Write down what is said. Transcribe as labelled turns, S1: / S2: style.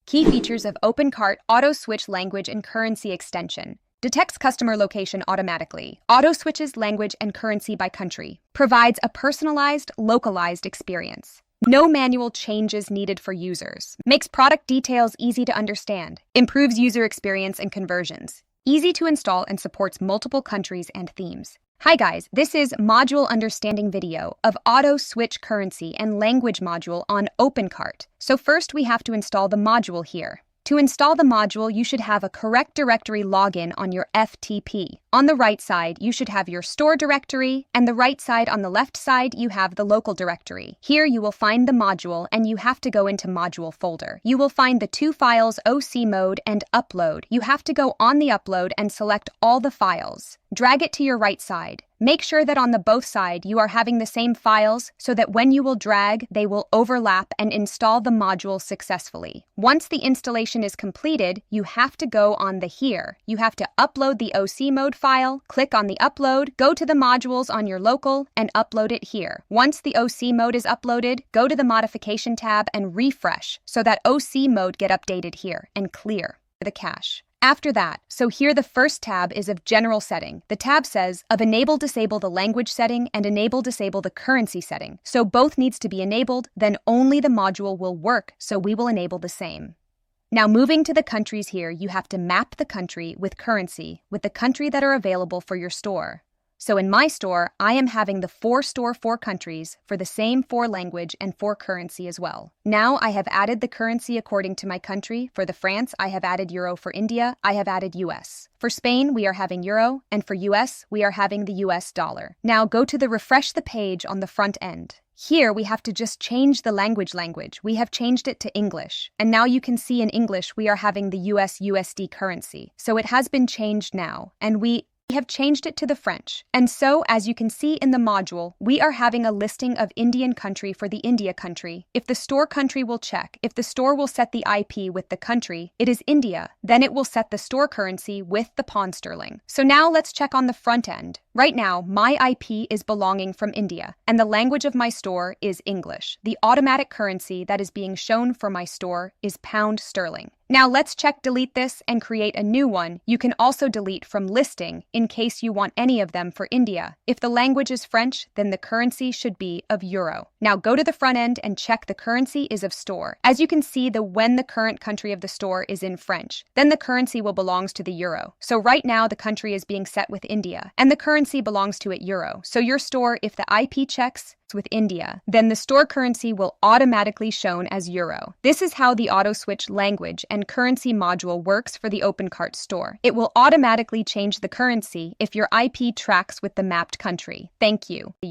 S1: Key features of OpenCart Auto Switch Language and Currency Extension. Detects customer location automatically. Auto switches language and currency by country. Provides a personalized, localized experience. No manual changes needed for users. Makes product details easy to understand. Improves user experience and conversions. Easy to install and supports multiple countries and themes. Hi guys, this is module understanding video of auto switch currency and language module on OpenCart. So first we have to install the module here. To install the module, you should have a correct directory login on your FTP. On the right side, you should have your store directory, and the right side on the left side, you have the local directory. Here you will find the module, and you have to go into module folder. You will find the two files OC mode and upload. You have to go on the upload and select all the files. Drag it to your right side. Make sure that on the both side you are having the same files so that when you will drag, they will overlap and install the module successfully. Once the installation is completed, you have to go on the here. You have to upload the OC mode file, click on the upload, go to the modules on your local, and upload it here. Once the OC mode is uploaded, go to the modification tab and refresh so that OC mode get updated here and clear the cache. After that, so here the first tab is of general setting. The tab says of enable disable the language setting and enable disable the currency setting. So both needs to be enabled, then only the module will work, so we will enable the same. Now moving to the countries here, you have to map the country with currency with the country that are available for your store. So in my store, I am having the 4 countries for the same 4 language and 4 currency as well. Now I have added the currency according to my country. For the France, I have added euro. For India, I have added US. For Spain, we are having euro, and for US, we are having the US dollar. Now go to the refresh the page on the front end. Here we have to just change the language. We have changed it to English. And now you can see in English we are having the US USD currency. So it has been changed now, and we have changed it to the French. And so, as you can see in the module, we are having a listing of Indian country for the India country. If the store country will check, if the store will set the IP with the country, it is India, then it will set the store currency with the pound sterling. So now let's check on the front end. Right now, my IP is belonging from India, and the language of my store is English. The automatic currency that is being shown for my store is pound sterling. Now let's check delete this and create a new one. You can also delete from listing in case you want any of them for India. If the language is French, then the currency should be of euro. Now go to the front end and check the currency is of store. As you can see, when the current country of the store is in French, then the currency will belongs to the euro. So right now the country is being set with India, and the currency belongs to it euro. So your store, if the IP checks with India, then the store currency will automatically shown as euro. This is how the auto switch language and currency module works for the OpenCart store. It will automatically change the currency if your IP tracks with the mapped country. Thank you.